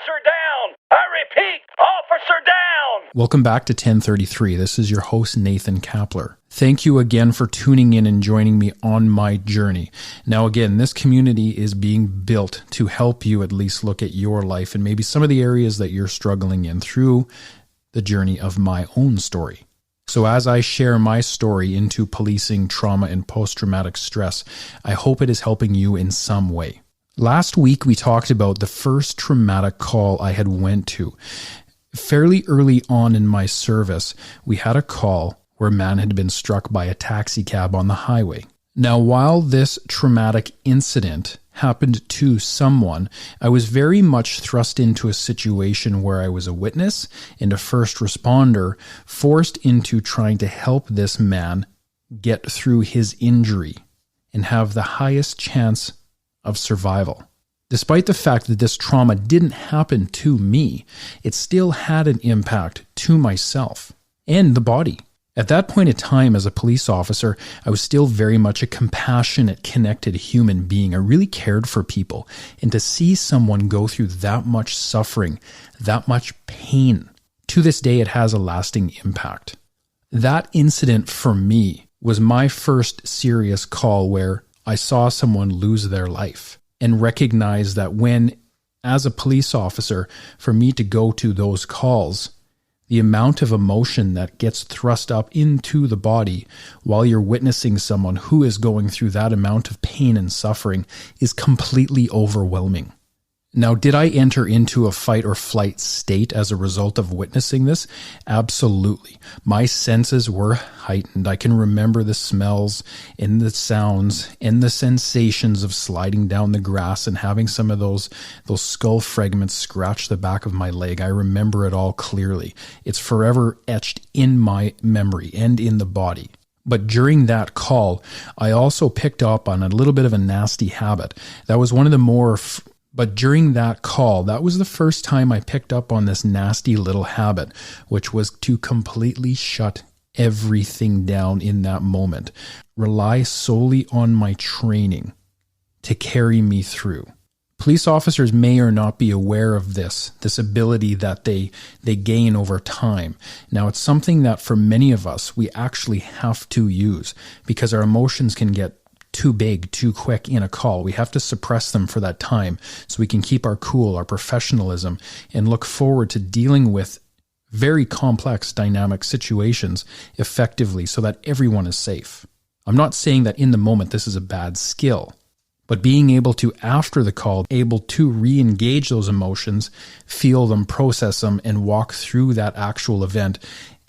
Officer down! I repeat, officer down! Welcome back to 1033. This is your host, Nathan Kapler. Thank you again for tuning in and joining me on my journey. Now again, this community is being built to help you at least look at your life and maybe some of the areas that you're struggling in through the journey of my own story. So as I share my story into policing trauma and post-traumatic stress, I hope it is helping you in some way. Last week, we talked about the first traumatic call I had went to. Fairly early on in my service, we had a call where a man had been struck by a taxi cab on the highway. Now, while this traumatic incident happened to someone, I was very much thrust into a situation where I was a witness and a first responder forced into trying to help this man get through his injury and have the highest chance of survival. Despite the fact that this trauma didn't happen to me, it still had an impact to myself and the body. At that point in time as a police officer, I was still very much a compassionate, connected human being. I really cared for people. And to see someone go through that much suffering, that much pain, to this day it has a lasting impact. That incident for me was my first serious call where I saw someone lose their life and recognized that when, as a police officer, for me to go to those calls, the amount of emotion that gets thrust up into the body while you're witnessing someone who is going through that amount of pain and suffering is completely overwhelming. Now, did I enter into a fight or flight state as a result of witnessing this? Absolutely. My senses were heightened. I can remember the smells and the sounds and the sensations of sliding down the grass and having some of those skull fragments scratch the back of my leg. I remember it all clearly. It's forever etched in my memory and in the body. But during that call, I also picked up on a little bit of a nasty habit. That was one of the more... But during that call, that was the first time I picked up on this nasty little habit, which was to completely shut everything down in that moment. Rely solely on my training to carry me through. Police officers may or not be aware of this ability that they gain over time. Now, it's something that for many of us, we actually have to use because our emotions can get too big, too quick in a call. We have to suppress them for that time so we can keep our cool, our professionalism, and look forward to dealing with very complex dynamic situations effectively so that everyone is safe. I'm not saying that in the moment this is a bad skill, but being able to, after the call, able to re-engage those emotions, feel them, process them, and walk through that actual event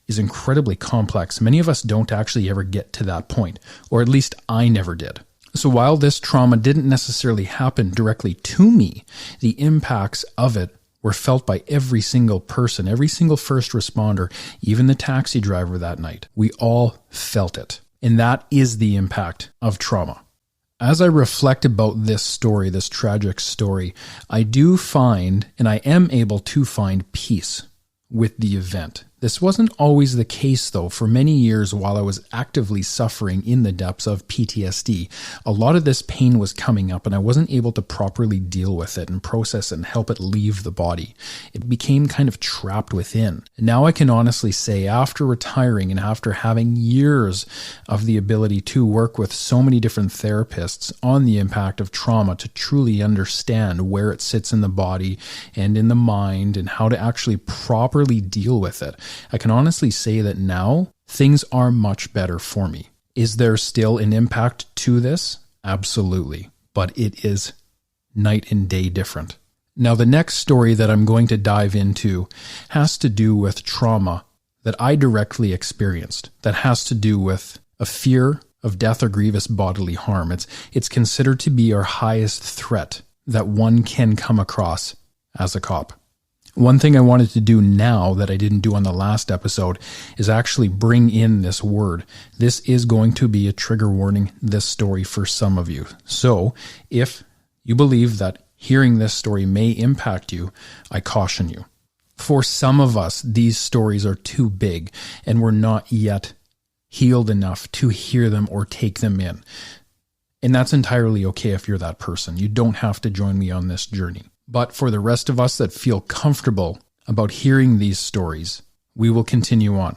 is incredibly complex. Many of us don't actually ever get to that point, or at least I never did. So while this trauma didn't necessarily happen directly to me, the impacts of it were felt by every single person, every single first responder, even the taxi driver that night. We all felt it. And that is the impact of trauma. As I reflect about this story, this tragic story, I do find, and I am able to find peace with the event. This wasn't always the case, though. For many years, while I was actively suffering in the depths of PTSD, a lot of this pain was coming up and I wasn't able to properly deal with it and process it and help it leave the body. It became kind of trapped within. And now I can honestly say, after retiring and after having years of the ability to work with so many different therapists on the impact of trauma to truly understand where it sits in the body and in the mind and how to actually properly deal with it, I can honestly say that now things are much better for me. Is there still an impact to this? Absolutely. But it is night and day different. Now, the next story that I'm going to dive into has to do with trauma that I directly experienced, that has to do with a fear of death or grievous bodily harm. It's considered to be our highest threat that one can come across as a cop. One thing I wanted to do now that I didn't do on the last episode is actually bring in this word. This is going to be a trigger warning, this story, for some of you. So if you believe that hearing this story may impact you, I caution you. For some of us, these stories are too big and we're not yet healed enough to hear them or take them in. And that's entirely okay if you're that person. You don't have to join me on this journey. But for the rest of us that feel comfortable about hearing these stories, we will continue on.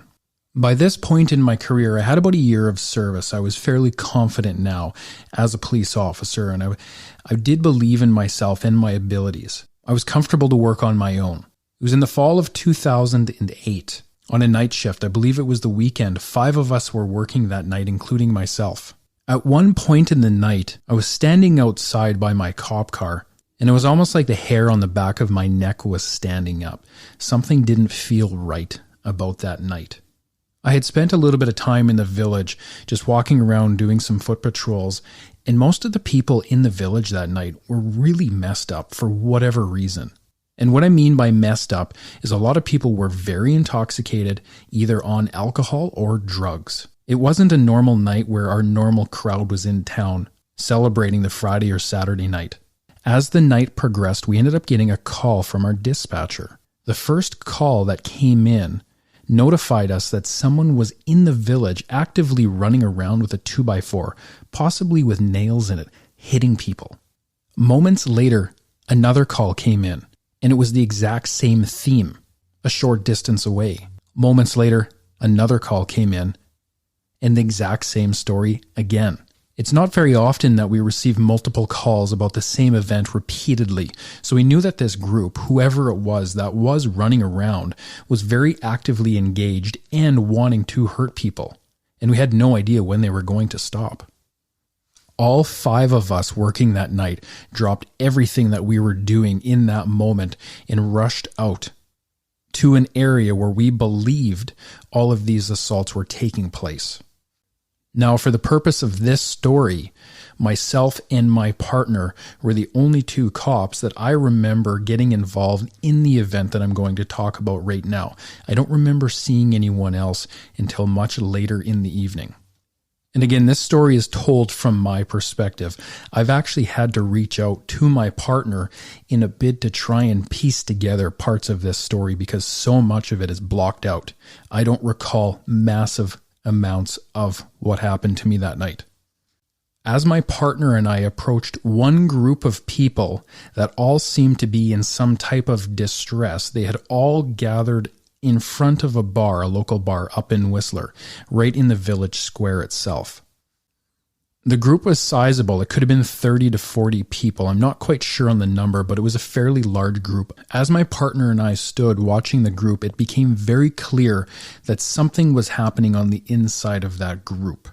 By this point in my career, I had about a year of service. I was fairly confident now as a police officer, and I did believe in myself and my abilities. I was comfortable to work on my own. It was in the fall of 2008. On a night shift, I believe it was the weekend, 5 of us were working that night, including myself. At one point in the night, I was standing outside by my cop car, and it was almost like the hair on the back of my neck was standing up. Something didn't feel right about that night. I had spent a little bit of time in the village, just walking around doing some foot patrols, and most of the people in the village that night were really messed up for whatever reason. And what I mean by messed up is a lot of people were very intoxicated, either on alcohol or drugs. It wasn't a normal night where our normal crowd was in town celebrating the Friday or Saturday night. As the night progressed, we ended up getting a call from our dispatcher. The first call that came in notified us that someone was in the village actively running around with a 2x4, possibly with nails in it, hitting people. Moments later, another call came in, and it was the exact same theme, a short distance away. Moments later, another call came in, and the exact same story again. It's not very often that we receive multiple calls about the same event repeatedly, so we knew that this group, whoever it was that was running around, was very actively engaged and wanting to hurt people, and we had no idea when they were going to stop. All 5 of us working that night dropped everything that we were doing in that moment and rushed out to an area where we believed all of these assaults were taking place. Now, for the purpose of this story, myself and my partner were the only 2 cops that I remember getting involved in the event that I'm going to talk about right now. I don't remember seeing anyone else until much later in the evening. And again, this story is told from my perspective. I've actually had to reach out to my partner in a bid to try and piece together parts of this story because so much of it is blocked out. I don't recall massive amounts of what happened to me that night. As my partner and I approached one group of people that all seemed to be in some type of distress, they had all gathered in front of a bar, a local bar up in Whistler, right in the village square itself. The group was sizable. It could have been 30 to 40 people. I'm not quite sure on the number, but it was a fairly large group. As my partner and I stood watching the group, it became very clear that something was happening on the inside of that group.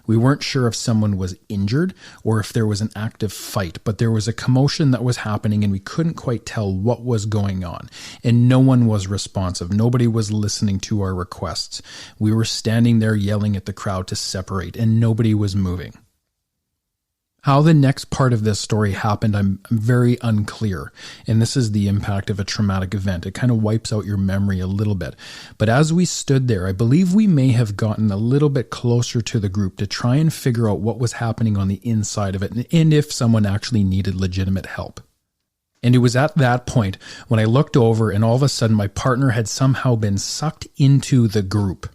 We weren't sure if someone was injured or if there was an active fight, but there was a commotion that was happening and we couldn't quite tell what was going on. And no one was responsive. Nobody was listening to our requests. We were standing there yelling at the crowd to separate and nobody was moving. How the next part of this story happened, I'm very unclear, and this is the impact of a traumatic event. It kind of wipes out your memory a little bit. But as we stood there, I believe we may have gotten a little bit closer to the group to try and figure out what was happening on the inside of it and if someone actually needed legitimate help. And it was at that point when I looked over and all of a sudden my partner had somehow been sucked into the group.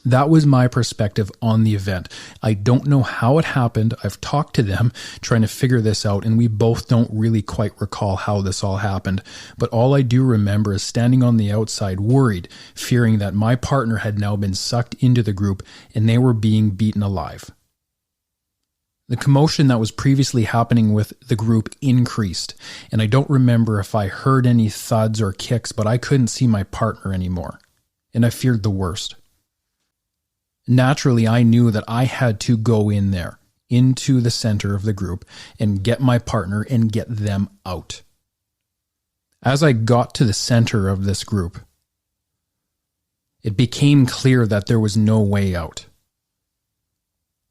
That was my perspective on the event. I don't know how it happened. I've talked to them trying to figure this out, and we both don't really quite recall how this all happened. But all I do remember is standing on the outside, worried, fearing that my partner had now been sucked into the group and they were being beaten alive. The commotion that was previously happening with the group increased, and I don't remember if I heard any thuds or kicks, but I couldn't see my partner anymore, and I feared the worst. Naturally, I knew that I had to go in there, into the center of the group, and get my partner and get them out. As I got to the center of this group, it became clear that there was no way out.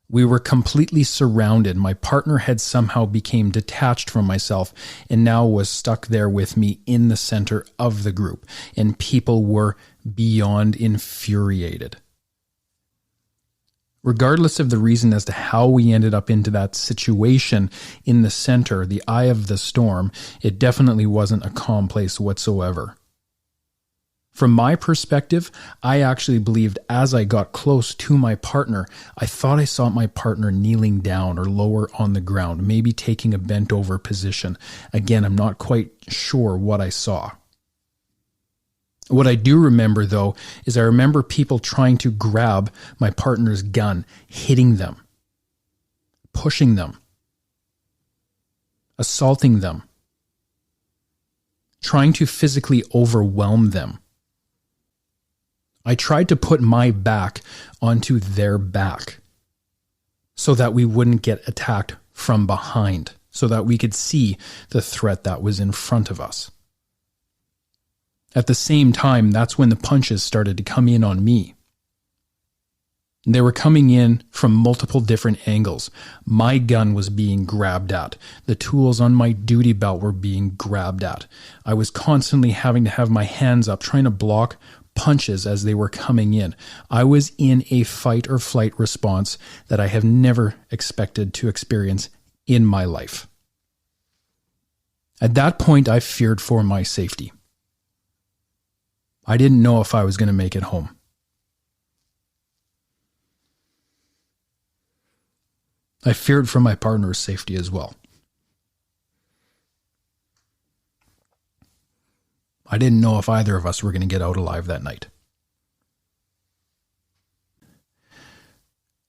We were completely surrounded. My partner had somehow become detached from myself and now was stuck there with me in the center of the group, and people were beyond infuriated. Regardless of the reason as to how we ended up into that situation in the center, the eye of the storm, it definitely wasn't a calm place whatsoever. From my perspective, I actually believed as I got close to my partner, I thought I saw my partner kneeling down or lower on the ground, maybe taking a bent over position. Again, I'm not quite sure what I saw. What I do remember, though, is I remember people trying to grab my partner's gun, hitting them, pushing them, assaulting them, trying to physically overwhelm them. I tried to put my back onto their back so that we wouldn't get attacked from behind, so that we could see the threat that was in front of us. At the same time, that's when the punches started to come in on me. They were coming in from multiple different angles. My gun was being grabbed at. The tools on my duty belt were being grabbed at. I was constantly having to have my hands up, trying to block punches as they were coming in. I was in a fight or flight response that I have never expected to experience in my life. At that point, I feared for my safety. I didn't know if I was going to make it home. I feared for my partner's safety as well. I didn't know if either of us were going to get out alive that night.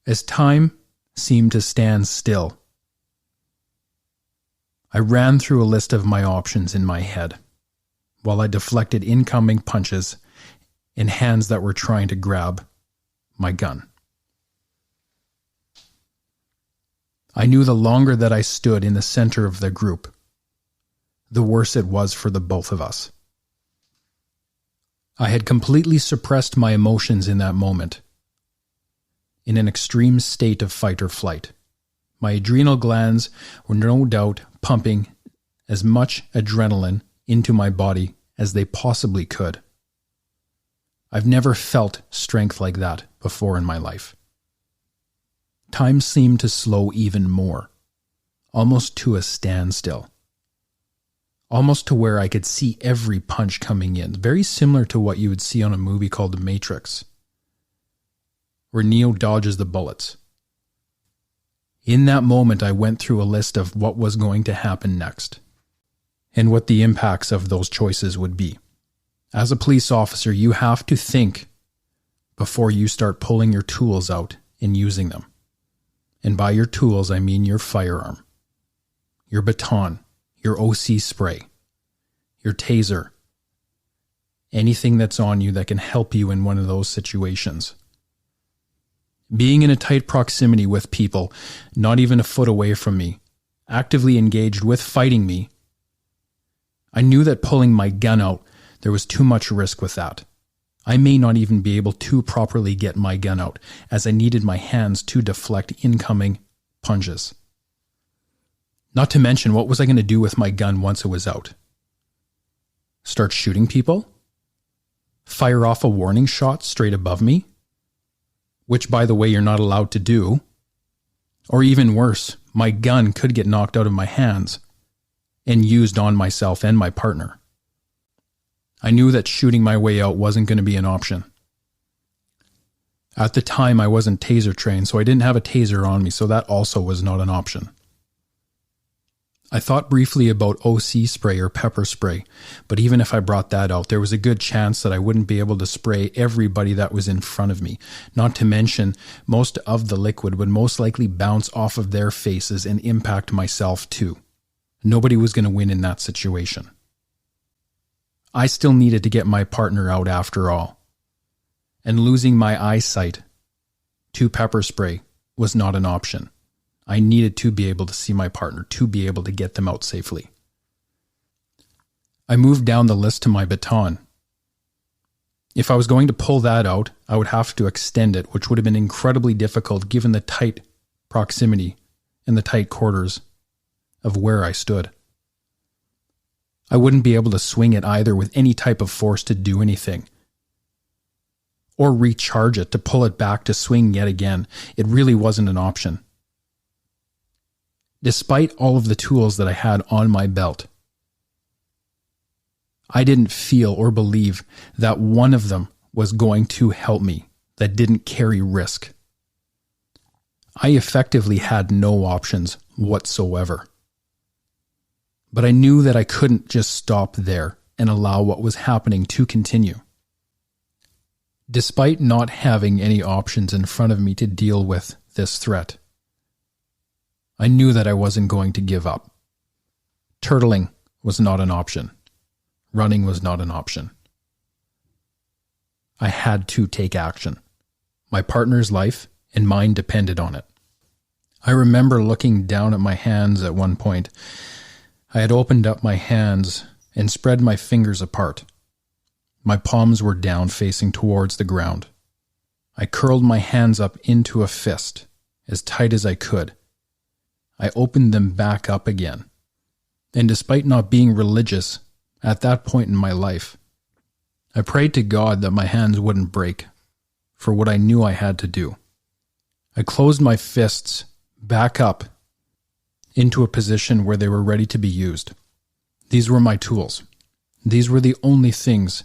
As time seemed to stand still, I ran through a list of my options in my head while I deflected incoming punches in hands that were trying to grab my gun. I knew the longer that I stood in the center of the group, the worse it was for the both of us. I had completely suppressed my emotions in that moment, in an extreme state of fight or flight. My adrenal glands were no doubt pumping as much adrenaline into my body as they possibly could. I've never felt strength like that before in my life. Time seemed to slow even more, almost to a standstill. Almost to where I could see every punch coming in, very similar to what you would see on a movie called The Matrix, where Neo dodges the bullets. In that moment, I went through a list of what was going to happen next, and what the impacts of those choices would be. As a police officer, you have to think before you start pulling your tools out and using them. And by your tools, I mean your firearm, your baton, your OC spray, your taser, anything that's on you that can help you in one of those situations. Being in a tight proximity with people, not even a foot away from me, actively engaged with fighting me, I knew that pulling my gun out, there was too much risk with that. I may not even be able to properly get my gun out, as I needed my hands to deflect incoming punches. Not to mention, what was I going to do with my gun once it was out? Start shooting people? Fire off a warning shot straight above me? Which, by the way, you're not allowed to do. Or even worse, my gun could get knocked out of my hands and used on myself and my partner. I knew that shooting my way out wasn't going to be an option. At the time, I wasn't taser trained, so I didn't have a taser on me, so that also was not an option. I thought briefly about OC spray or pepper spray, but even if I brought that out, there was a good chance that I wouldn't be able to spray everybody that was in front of me. Not to mention, most of the liquid would most likely bounce off of their faces and impact myself too. Nobody was going to win in that situation. I still needed to get my partner out after all. And losing my eyesight to pepper spray was not an option. I needed to be able to see my partner, to be able to get them out safely. I moved down the list to my baton. If I was going to pull that out, I would have to extend it, which would have been incredibly difficult given the tight proximity and the tight quarters of where I stood. I wouldn't be able to swing it either with any type of force to do anything. Or recharge it to pull it back to swing yet again. It really wasn't an option. Despite all of the tools that I had on my belt, I didn't feel or believe that one of them was going to help me, that didn't carry risk. I effectively had no options whatsoever. But I knew that I couldn't just stop there and allow what was happening to continue. Despite not having any options in front of me to deal with this threat, I knew that I wasn't going to give up. Turtling was not an option. Running was not an option. I had to take action. My partner's life and mine depended on it. I remember looking down at my hands at one point. I had opened up my hands and spread my fingers apart. My palms were down, facing towards the ground. I curled my hands up into a fist, as tight as I could. I opened them back up again. And despite not being religious at that point in my life, I prayed to God that my hands wouldn't break for what I knew I had to do. I closed my fists back up into a position where they were ready to be used. These were my tools. These were the only things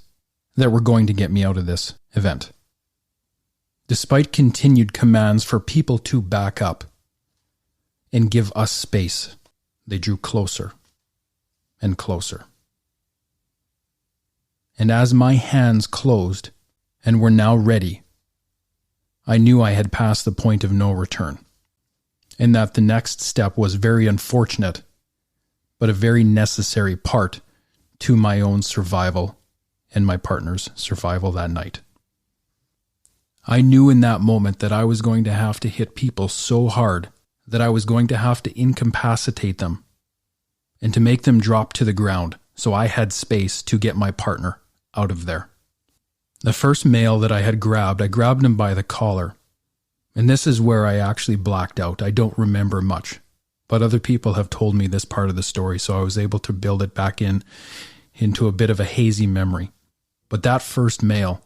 that were going to get me out of this event. Despite continued commands for people to back up and give us space, they drew closer and closer. And as my hands closed and were now ready, I knew I had passed the point of no return, and that the next step was very unfortunate, but a very necessary part to my own survival and my partner's survival that night. I knew in that moment that I was going to have to hit people so hard that I was going to have to incapacitate them and to make them drop to the ground so I had space to get my partner out of there. The first male that I grabbed him by the collar. And this is where I actually blacked out. I don't remember much, but other people have told me this part of the story, so I was able to build it back into a bit of a hazy memory. But that first male,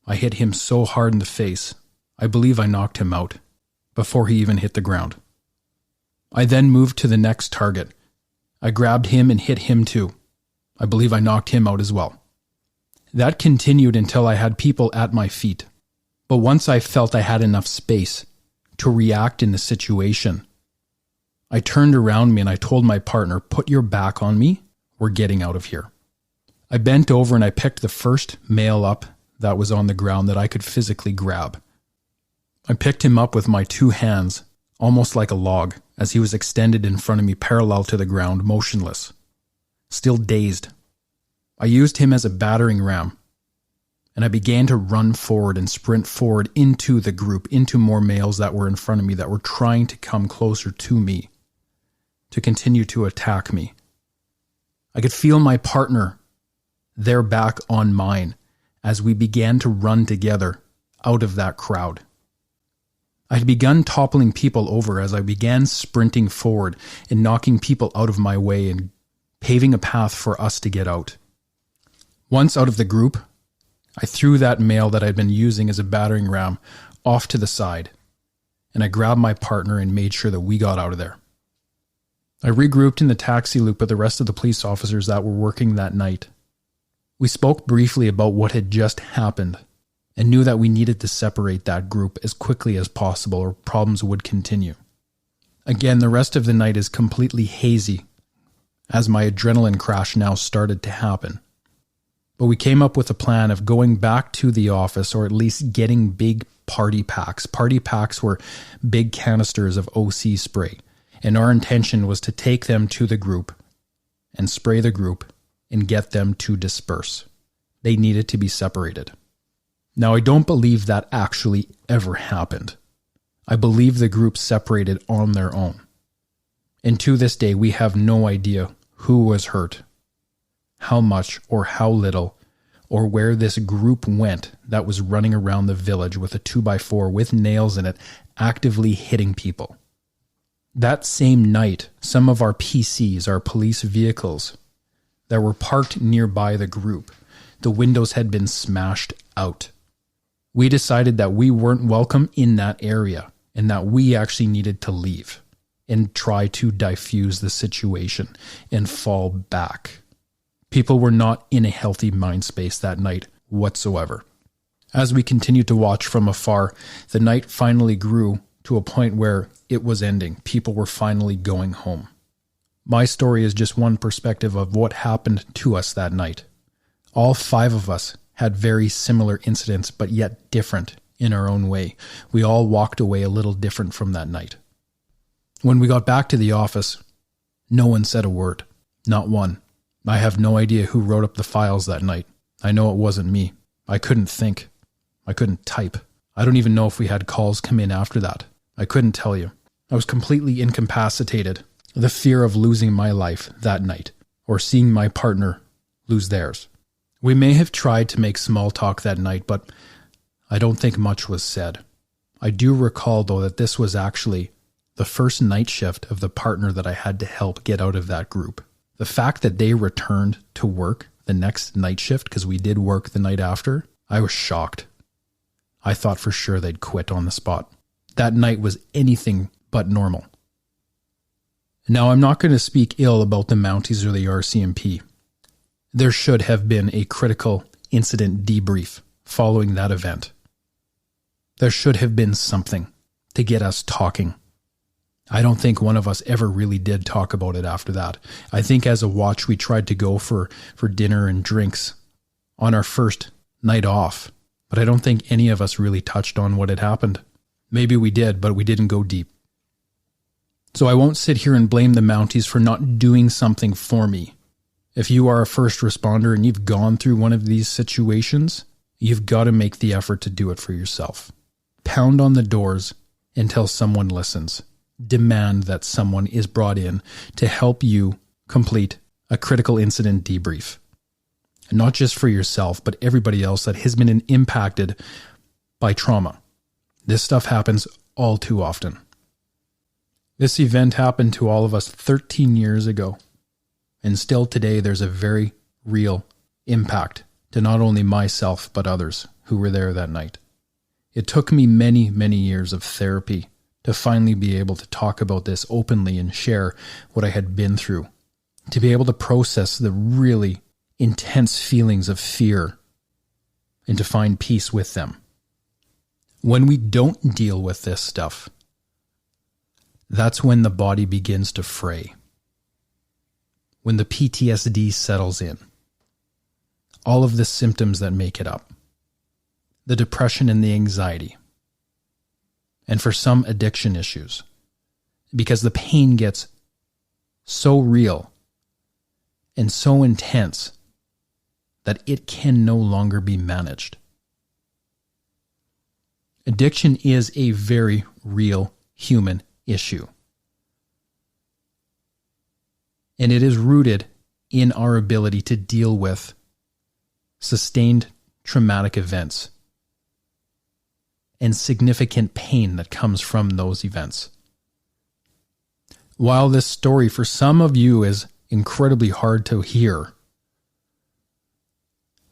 I hit him so hard in the face, I believe I knocked him out before he even hit the ground. I then moved to the next target. I grabbed him and hit him too. I believe I knocked him out as well. That continued until I had people at my feet. But once I felt I had enough space to react in the situation, I turned around me and I told my partner, "Put your back on me, we're getting out of here." I bent over and I picked the first male up that was on the ground that I could physically grab. I picked him up with my two hands, almost like a log, as he was extended in front of me parallel to the ground, motionless, still dazed. I used him as a battering ram, and I began to run forward and sprint forward into the group, into more males that were in front of me that were trying to come closer to me, to continue to attack me. I could feel my partner, their back on mine, as we began to run together out of that crowd. I had begun toppling people over as I began sprinting forward and knocking people out of my way and paving a path for us to get out. Once out of the group, I threw that male that I'd been using as a battering ram off to the side, and I grabbed my partner and made sure that we got out of there. I regrouped in the taxi loop with the rest of the police officers that were working that night. We spoke briefly about what had just happened and knew that we needed to separate that group as quickly as possible or problems would continue. Again, the rest of the night is completely hazy as my adrenaline crash now started to happen. But we came up with a plan of going back to the office, or at least getting big party packs. Party packs were big canisters of OC spray, and our intention was to take them to the group and spray the group and get them to disperse. They needed to be separated. Now, I don't believe that actually ever happened. I believe the group separated on their own. And to this day, we have no idea who was hurt, how much or how little, or where this group went that was running around the village with a 2x4 with nails in it, actively hitting people. That same night, some of our PCs, our police vehicles, that were parked nearby the group, the windows had been smashed out. We decided that we weren't welcome in that area and that we actually needed to leave and try to diffuse the situation and fall back People were not in a healthy mind space that night whatsoever. As we continued to watch from afar, the night finally grew to a point where it was ending. People were finally going home. My story is just one perspective of what happened to us that night. All 5 of us had very similar incidents, but yet different in our own way. We all walked away a little different from that night. When we got back to the office, no one said a word. Not one. I have no idea who wrote up the files that night. I know it wasn't me. I couldn't think. I couldn't type. I don't even know if we had calls come in after that. I couldn't tell you. I was completely incapacitated. The fear of losing my life that night, or seeing my partner lose theirs. We may have tried to make small talk that night, but I don't think much was said. I do recall, though, that this was actually the first night shift of the partner that I had to help get out of that group. The fact that they returned to work the next night shift, because we did work the night after, I was shocked. I thought for sure they'd quit on the spot. That night was anything but normal. Now, I'm not going to speak ill about the Mounties or the RCMP. There should have been a critical incident debrief following that event. There should have been something to get us talking. I don't think one of us ever really did talk about it after that. I think as a watch, we tried to go for dinner and drinks on our first night off, but I don't think any of us really touched on what had happened. Maybe we did, but we didn't go deep. So I won't sit here and blame the Mounties for not doing something for me. If you are a first responder and you've gone through one of these situations, you've got to make the effort to do it for yourself. Pound on the doors until someone listens. Demand that someone is brought in to help you complete a critical incident debrief. And not just for yourself, but everybody else that has been impacted by trauma. This stuff happens all too often. This event happened to all of us 13 years ago. And still today, there's a very real impact to not only myself, but others who were there that night. It took me many, many years of therapy to finally be able to talk about this openly and share what I had been through, to be able to process the really intense feelings of fear and to find peace with them. When we don't deal with this stuff, that's when the body begins to fray. When the PTSD settles in. All of the symptoms that make it up. The depression and the anxiety. And for some, addiction issues. Because the pain gets so real and so intense that it can no longer be managed. Addiction is a very real human issue. And it is rooted in our ability to deal with sustained traumatic events and significant pain that comes from those events. While this story for some of you is incredibly hard to hear,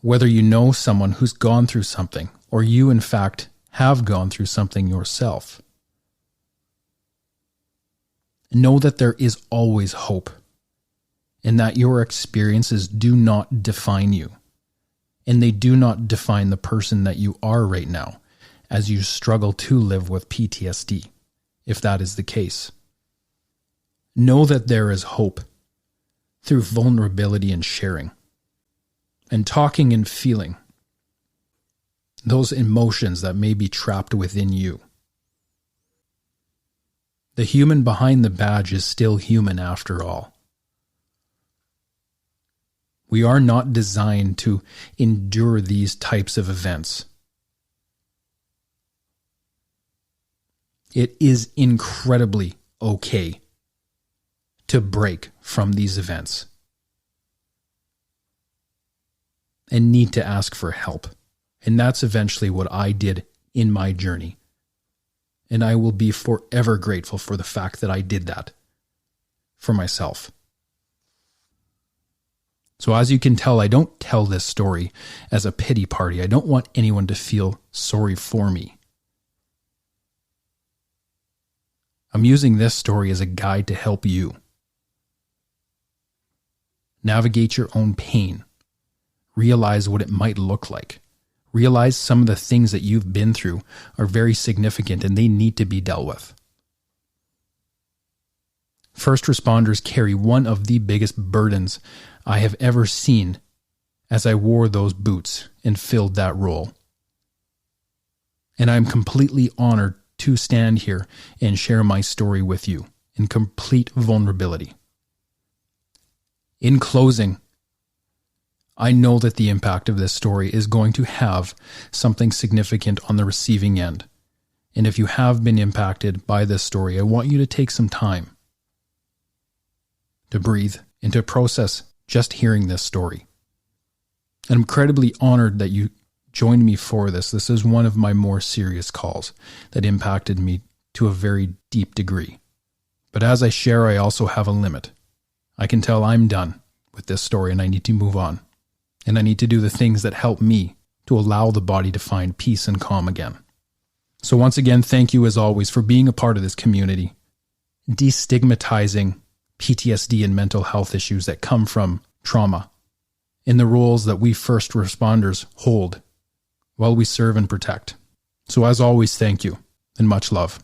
whether you know someone who's gone through something or you in fact have gone through something yourself, know that there is always hope and that your experiences do not define you and they do not define the person that you are right now as you struggle to live with PTSD, if that is the case. Know that there is hope through vulnerability and sharing and talking and feeling those emotions that may be trapped within you. The human behind the badge is still human after all. We are not designed to endure these types of events. It is incredibly okay to break from these events and need to ask for help. And that's eventually what I did in my journey. And I will be forever grateful for the fact that I did that for myself. So as you can tell, I don't tell this story as a pity party. I don't want anyone to feel sorry for me. I'm using this story as a guide to help you. Navigate your own pain. Realize what it might look like. Realize some of the things that you've been through are very significant and they need to be dealt with. First responders carry one of the biggest burdens I have ever seen as I wore those boots and filled that role. And I'm completely honored to stand here and share my story with you in complete vulnerability. In closing, I know that the impact of this story is going to have something significant on the receiving end. And if you have been impacted by this story, I want you to take some time to breathe and to process just hearing this story. I'm incredibly honored that you joined me for this. This is one of my more serious calls that impacted me to a very deep degree. But as I share, I also have a limit. I can tell I'm done with this story and I need to move on. And I need to do the things that help me to allow the body to find peace and calm again. So once again, thank you as always for being a part of this community, destigmatizing PTSD and mental health issues that come from trauma in the roles that we first responders hold while we serve and protect. So as always, thank you and much love.